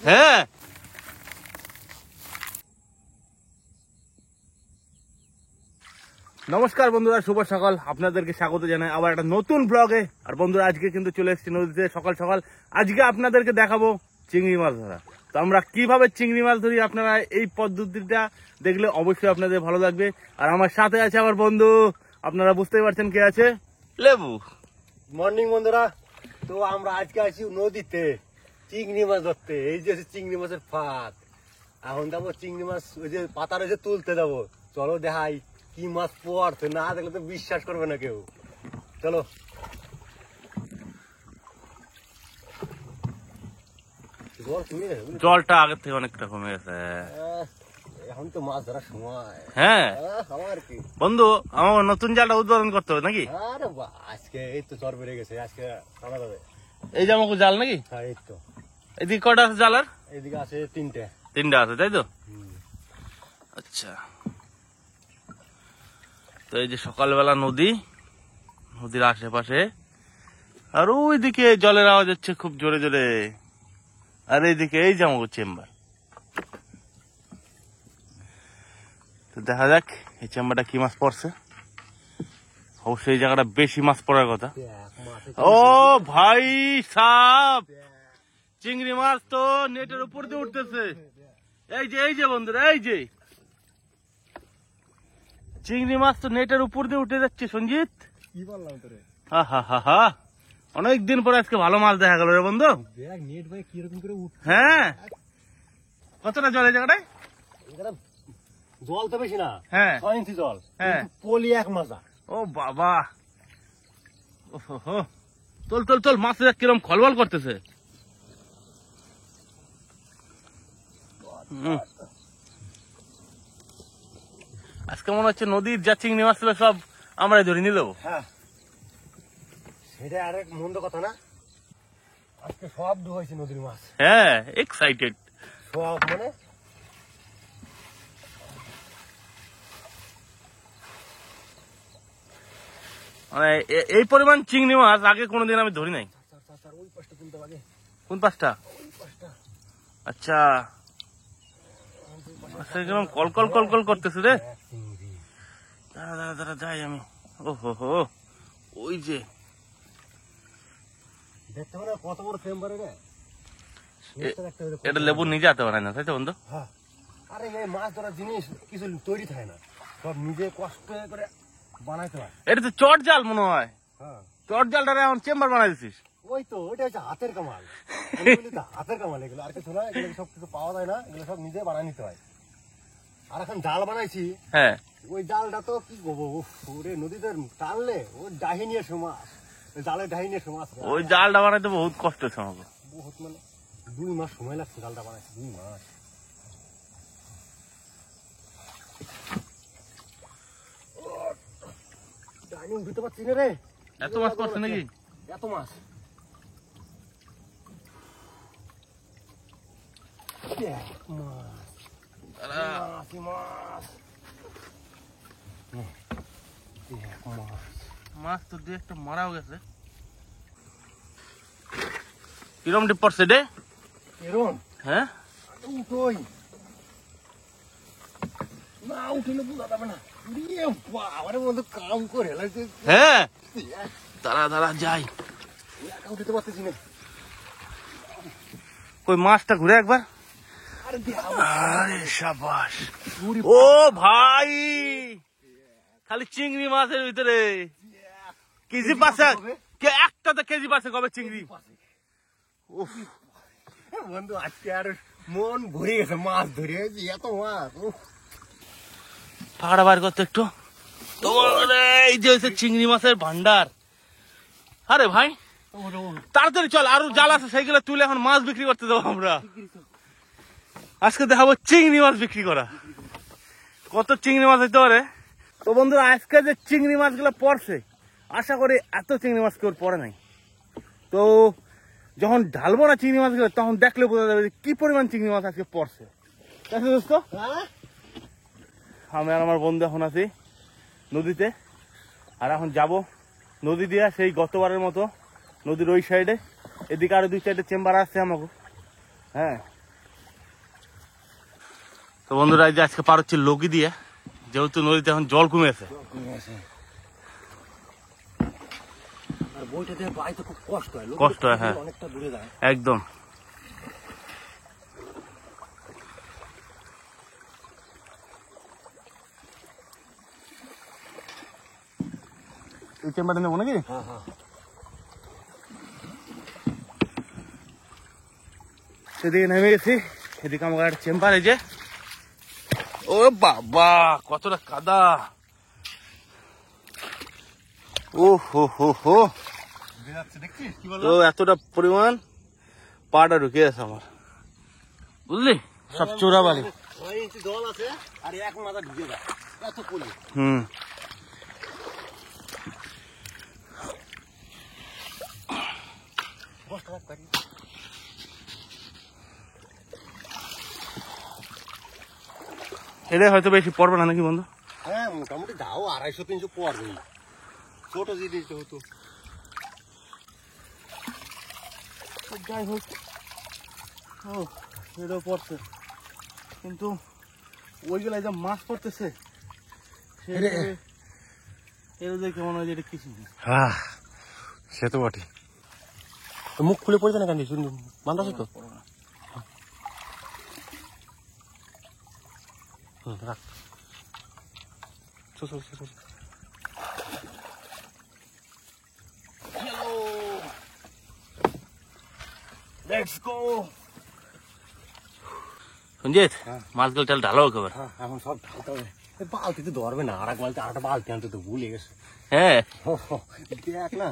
হ্যাঁ নমস্কার বন্ধুরা, শুভ সকাল। আপনাদেরকে স্বাগত জানাই আবার একটা নতুন ব্লগে। আর বন্ধুরা, আজকে কিন্তু চলে এসেছি নদীতে সকাল সকাল। আজকে আপনাদেরকে দেখাবো চিংড়ি মাছ ধরা। তো আমরা কিভাবে চিংড়ি মাছ ধরি, আপনারা এই পদ্ধতিটা দেখলে অবশ্যই আপনাদের ভালো লাগবে। আর আমার সাথে আছে আমার বন্ধু, আপনারা বুঝতেই পারছেন কে আছে, লেবু। মর্নিং বন্ধুরা, তো আমরা আজকে আছি নদীতে চিংড়ি মাছ ধরতে। এই যে চিংড়ি মাছের ফাঁদ, এখন যাবো চিংড়ি মাছ ওই যে পাতা রয়েছে তুলতে যাবো। চলো দেখাই কি মাছ পড়ছে, না দেখলে তো বিশ্বাস করবে না কেউ। চলো। জলটা আগের থেকে অনেকটা কমে গেছে এখন তো মাছ ধরার সময়। হ্যাঁ আমার কি বন্ধু, আমার নতুন জালটা উদ্বোধন করতে হবে নাকি? আরে বাহ, আজকে এই তো চর বেড়ে গেছে, আজকে টানা যাবে। এই যে আমাকে জাল নাকি? হ্যাঁ এই তো। এদিকে কটা আছে জাল? আর এইদিকে আছে তিনটা আছে, তাই তো? আচ্ছা, তো এই যে সকালবেলা নদীর আশেপাশে, আর ওইদিকে জলের আওয়াজ হচ্ছে খুব জোরে জোরে। আর এইদিকে এই যে আমাকে চেম্বার। তো দেখা যাক এই চেম্বারটা কি মাছ পড়ছে। অবশ্যই এই জায়গাটা বেশি মাছ পড়ার কথা। ও ভাই সাপ, চিংড়ি মাছ তো নেটের উপর দিয়ে উঠতেছে। এই যে বন্ধুরা, এই যে চিংড়ি মাছ তো নেটের উপর দিয়ে উঠে যাচ্ছে। সঞ্জিত, কি বললাম তোরে? হা হা হা হা, অনেকদিন পরে আজকে ভালো মাছ দেখা গেল রে বন্ধু। দেখ নেট ভাই কিরকম করে উঠছে। হ্যাঁ, কতটা জল এই জায়গাটায়? জল তো বেশি না, হ্যাঁ 6 ইঞ্চি জল। হ্যাঁ, পলি এক মাজা। ও বাবা, ওহো, তোল তোল তোল, মাছ কিরম খলবল করতেছে। আজকে মনে হচ্ছে নদীর যা চিংড়ি মাছ ছিল সব আমরাই ধরে নিল। হ্যাঁ, সেটা আরেক মন্দ কথা না। আজকে সব ডুবাইছে নদীর মাছ। হ্যাঁ, এক্সাইটেড সব মানে এই পরিমাণ চিংড়ি মাছ আগে কোনোদিন আমি ধরি নাই। ওই পাশটা তুলতে পারে। কোন পাশটা? ওই পাশটা। আচ্ছা, কিরম কল কল কল কল করতেছে রে। দাঁড়া দাঁড়া দাঁড়া, যাই আমি। ও হো হো, ওই যে দেখতে পারে কত বড় চেম্বারে রে। এটা লেবু নিজে হাতে বানায় না, তাই তো বন্ধু? হ্যাঁ, আরে এই মাছ ধরার জিনিস কিছু তৈরি থাকে না, সব নিজে কষ্ট করে বানাইতে হয়। এটা তো চট জাল মনে হয়। হ্যাঁ, চট জালটারে এখন চেম্বার বানাই দিছিস। ওই তো, ওইটা হচ্ছে হাতের কামাল। হাতের কামাল এগুলো, আর কিছু না। এগুলো সব কিছু পাওয়া যায় না, এগুলো সব নিজে বানাই নিতে হয়। আর এখন জাল বানাইছি। হ্যাঁ, ওই জালটা তো কি করবো, ওরে নদীতে টানলে ও ডাহি নিয়ে মাছ, জালে ডাহি নিয়ে মাছ। ওই জালটা বানাইতে বহুত কষ্ট হচ্ছে আমাকে। বহুত, মানে 2 মাস সময় লাগছে জালটা বানাইছি। 2 মাস। ডাইনি উঠতে পারছি না রে। এত মাছ পড়ছে নাকি? এত মাছ। মাছ তো দু একটা মারাও গেছে। কিরম ডিপ পড়ছে রে? এরম? হ্যাঁ, উঠোই না, উঠলে বোঝা যাবে না। বাবারে বন্ধু, কাম করে লাগছে। হ্যাঁ, দাঁড়া দাঁড়া যাই। একা উঠতে পারতেছি না। কই মাছটা ঘুরে একবার। আরে সাবাস। ও ভাই, খালি চিংড়ি মাছের ভিতরে কেজি পাচ্ছে, একটাতে কেজি পাচ্ছে কবে চিংড়ি। উফ বন্ধু, আজকে আর মন ভরে গেছে মাছ ধরে। এত মাছ, পাহাড়া বার করতে একটু। তোমার এই যে হচ্ছে চিংড়ি মাছের ভান্ডার। আরে ভাই তাড়াতাড়ি চল, আরো জাল আছে সেইগুলো তুলে এখন মাছ বিক্রি করতে যাবো আমরা। আজকে দেখাবো চিংড়ি মাছ বিক্রি করা। কত চিংড়ি মাছ হইতে পারে। তো বন্ধুরা, আজকে যে চিংড়ি মাছগুলো পড়ছে, আশা করি এত চিংড়ি মাছ কেউ পড়ে নাই। তো যখন ঢালবো না চিংড়ি মাছগুলো, তখন দেখলে বোঝা যাবে যে কি পরিমাণ চিংড়ি মাছ আজকে পড়ছে। দোস্ত, আমি আর আমার বন্ধু এখন আছি নদীতে। আর এখন যাব নদী দিয়া সেই গতবারের মতো নদীর ওই সাইডে এদিকে আরো 2-4টে চেম্বার আছে আমাকে। হ্যাঁ, তো বন্ধুরা এই যে আজকে পার হচ্ছে লগি দিয়ে, যেহেতু নদীতে এখন জল কমে আছে। আর বইটা দিয়ে বাইতে খুব কষ্ট হয়, কষ্ট হয়, হ্যাঁ অনেকটা দূরে যায়। একদম। এই চেম্বারটা নেবো নাকি? হ্যাঁ হ্যাঁ, সেদিকে নেমে গেছি, এদিকে আমার একটা চেম্বার। এই যে ও বাবা কতটা কাদা, ও হো হো হো, দেখছিস কি তো এতটা পরিমাণ পাটা ঢুকে আছে আমার, বুঝলি, সব চোরা বালি। 6 ইঞ্চি জল আছে আর এক মাথা ঢুকে যায়, এত পলি। হুম, এটাই হয়তো বেশি পড়বে না নাকি বন্ধু? হ্যাঁ মোটামুটি দাও 250-300 পড়বেই, ছোট জিনিস যেহেতু। যাই হোক, ও এটাও পড়ছে, কিন্তু ওইগুলা যা মাছ পড়তেছে এটা দেখে মনে হয় যে এটা কিছু না। হ্যাঁ সে তো বটে, মুখ খুলে পড়ছে না কেন, শুনুন বান্ধব তো। রাখ, চল চল চল। লেটস গো সঞ্জিত, মাছগুলো তাহলে ঢালো একেবারে। হ্যাঁ এখন সব ঢালতে হবে, বালতিতে ধরবে না, আর এক বালতি আরেকটা বালতি আনতে তো ভুলে গেছে। হ্যাঁ, দেখ না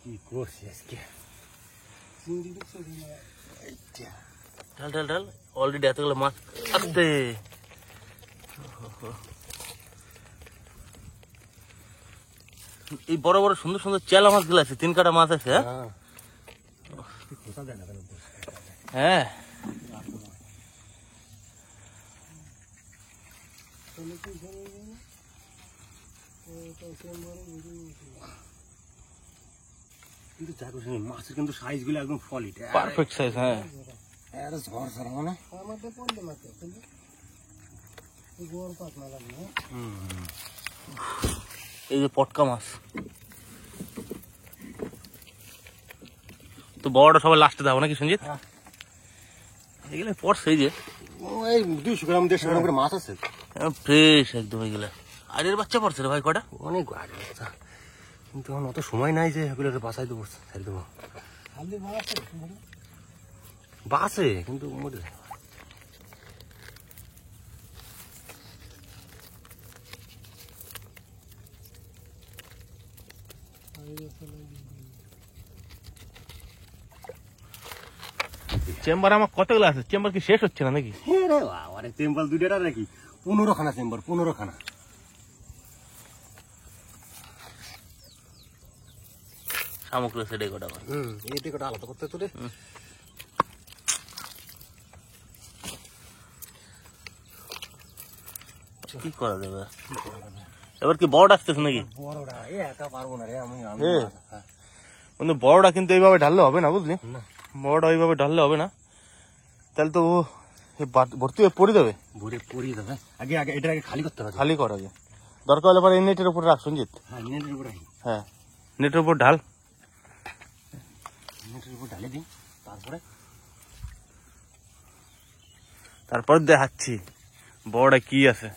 কি করছি আজকে। ঢাল ঢাল ঢাল, অলরেডি এতগুলো মাছ আসতে। এই বড় বড় সুন্দর সুন্দর চেলা মাছগুলো আছে, 3 কাটা মাছ আছে। হ্যাঁ, কিন্তু দেখো মাছের কিন্তু সাইজ গুলো একদম সলিড, পারফেক্ট সাইজ। হ্যাঁ, ঝড় ছাড়া মানে এই যে পটকা মাছ, তো বড়টা সবাই লাস্টে যাবো নাকি সঞ্জিত? এগুলো পড়ছে, এই যে ওই 200 গ্রাম 150 গ্রাম করে মাছ আছে, ফ্রেশ একদম। এগুলা আরের বাচ্চা পড়ছে রে ভাই, কটা? অনেক গাড়ি, কিন্তু এখন অত সময় নাই যে এগুলো বাসাই দেবো, ছেড়ে দেবো। বাসে কিন্তু মরে যায়। চেম্বার আমার কতগুলো আছে, চেম্বার কি শেষ হচ্ছে না নাকি? আরে টেম্পল 2টা নাকি 15 খানা চেম্বার, 15 খানা। শামুক রয়েছে রে কটা। এই দিকটা আলাদা করতে তো রে। কি করা যাবে এবার? কি বড় আসতেছে নাকি? বড়টা একা পারবো না রে আমি। কিন্তু বড়টা কিন্তু এইভাবে ঢাললে হবে না, বুঝলি? না বড়টা ওইভাবে ঢাললে হবে না, তাহলে তো ভর্তি হয়ে পড়ে যাবে। ভরে পড়িয়ে যাবে। আগে আগে এটা আগে খালি করতে হবে। খালি কর আগে, দরকার হলে পরে এই নেটের উপর রাখ সঞ্জিত। হ্যাঁ নেটের উপর রাখি। হ্যাঁ, নেটের উপর ঢাল, নেটের উপর ঢালে দিই, তারপর দেখাচ্ছি বড়টা কি আছে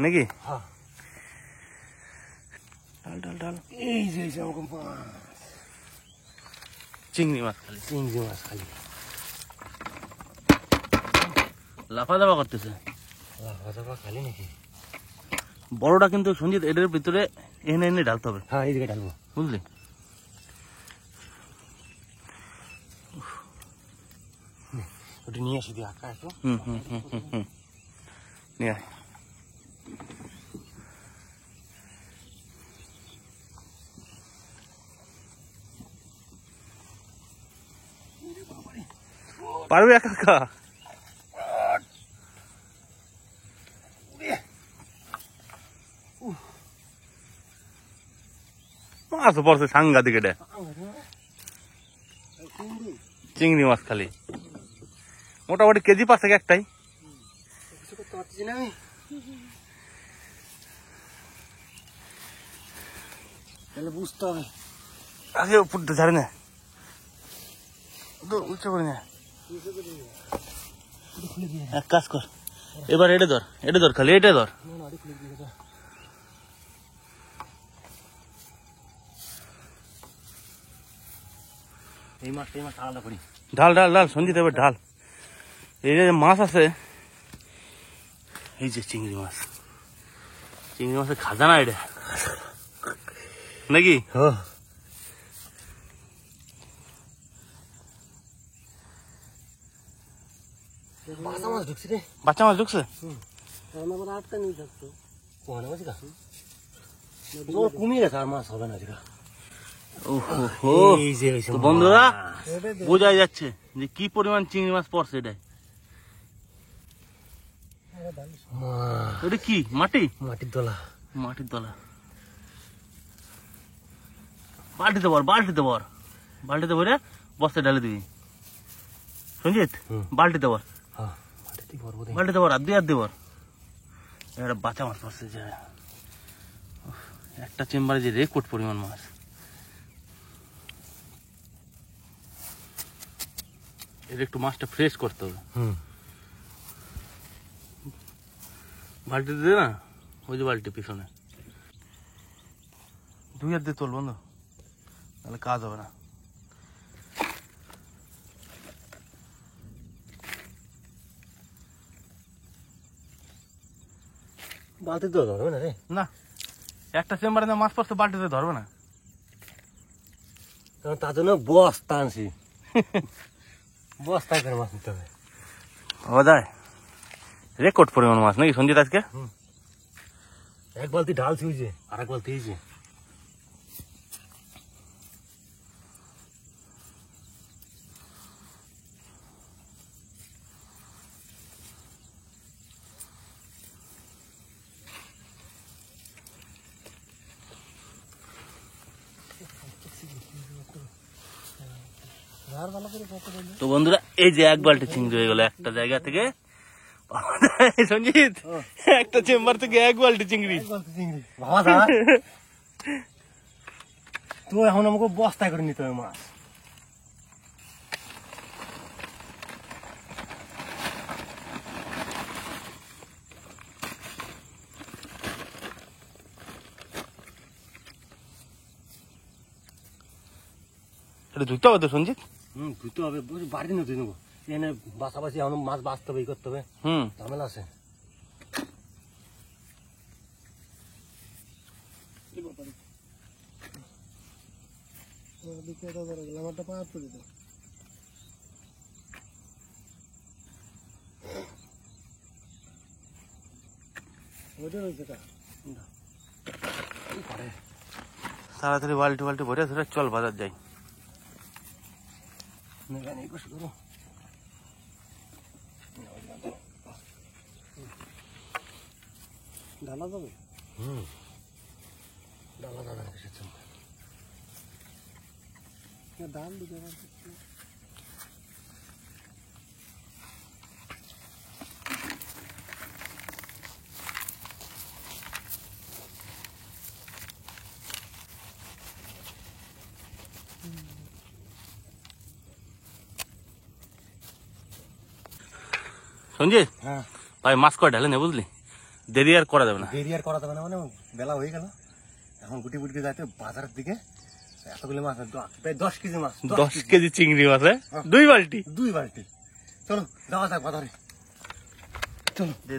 নাকি। হ্যাঁ ঢাল ঢাল ঢাল। এই যে এরকম মাছ, চিংড়ি মাছ, খালি চিংড়ি মাছ খালি লাফা দাফা করতেছে। লাফা খালি নাকি? বড়টা কিন্তু সঞ্জিত এটার ভিতরে এনে এনে ঢালতে হবে। হ্যাঁ এইদিকে ঢালবো, বুঝলি? ওটা নিয়ে আসি দিয়ে আঁকা একটু। নিয়ে আয়। পারবি একা একা? মাছ পড়ছে সাংঘাতিক এটা, চিংড়ি মাছ খালি মোটামুটি কেজি পাচ্ছে একটাই। বুঝতে হবে আগে উপরটা ছাড়ে না, উচ্চ করে না। এক কাজ কর, এবার এটা ধর খালি এটা ধর। এই মাছ আলাদা করি। ঢাল সঞ্জিত, এবার ঢাল। এই যে মাছ আছে, এই যে চিংড়ি মাছের খাজানা এটা নাকি? বাচ্চা মাছ ঢুকছে রে, বাচ্চা মাছ ঢুকছে। কমিয়ে গেছে, আর মাছ হবে না। তো বন্ধুরা বোঝাই যাচ্ছে যে কি পরিমাণ চিংড়ি মাছ পড়ছে এটাই। ওটা কি মাটির দলা। বালতিতে ভরে বস্তায় ঢালে দিবি সঞ্জিত, বালতিতে ভর, আর দুই বর। এটা বাচ্চা মাছ পড়ছে, যে একটা চেম্বারে যে রেকর্ড পরিমাণ মাছ। এটা একটু মাছটা ফ্রেশ করতে হবে। বালতিতে দে না, ওই যে বালতি পিছনে। 2 হাত দিয়ে তোল বন্ধু, তাহলে কাজ হবে না। বালতিতে ধরবে না রে, না একটা চেম্বারে মাছ পড়ছে, বালতিতে ধরবে না। তার জন্য বস্তা আনছি, বস্তায় করে মাছ নিতে হবে। যায় রেকর্ড পরিমাণ মাছ নাকি সঞ্জিত আজকে? এক বালতি ঢালছি, ওই যে আর এক বালতি এই যে। তো বন্ধুরা এই যে এক বালতি চিংড়ি হয়ে গেল একটা জায়গা থেকে। সঞ্জিত একটা চেম্বার থেকে এক বালতি চিংড়ি। তো এখন আমাকে বস্তায় করে নিতে হবে মাছ। এটা ধুতে হবে তো সঞ্জিত? ধুতে হবে, বাড়ি নিয়ে ধুয়ে নেবো। এনে বাছাবাছি এখন মাছ বাঁচতে হবে, ই করতে হবে, ঝামেলা আছে। তাড়াতাড়ি বালতি ভরে ধরে চল বাজার যাই। ডালা যাবে, ডালা যাবে ডাল দিতে। সঞ্জিত হ্যাঁ ভাই, মাছ কয় ঢালে নে, বুঝলি? দেরি আর করা যাবে না। মানে বেলা হয়ে গেল, এখন গুটি গুটি যাইতে বাজারের দিকে। এতগুলো মাছ, প্রায় 10 কেজি মাছ, 10 কেজি চিংড়ি মাছ, 2 বালতি। চলো যাওয়া যাক বাজারে, চলো। দে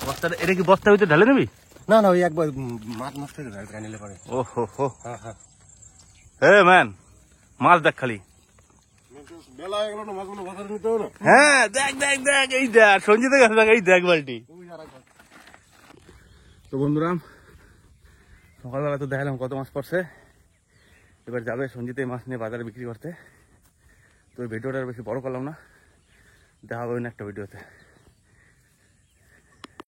বস্তাটা, এটা কি বস্তার ভিতরে ঢালে নিবি? না ওই একবার মাছ নষ্ট হয়ে যায়, নিলে পরে। ওহো হ্যাঁ ম্যান, মাছ দেখ খালি। বেলা হয়ে গেল না, মাছগুলো বাজারে নিতে হবে না? হ্যাঁ দেখ এই দেখ সঞ্জিতের কাছে দেখ, এই দেখ বালতি। তো বন্ধুরা সকালবেলা তো দেখালাম কত মাছ পড়ছে। এবার যাবে সঞ্জিত এই মাছ নিয়ে বাজারে বিক্রি করতে। তো ওই ভিডিওটা বেশি বড় করলাম না, দেখা হবে না একটা ভিডিওতে।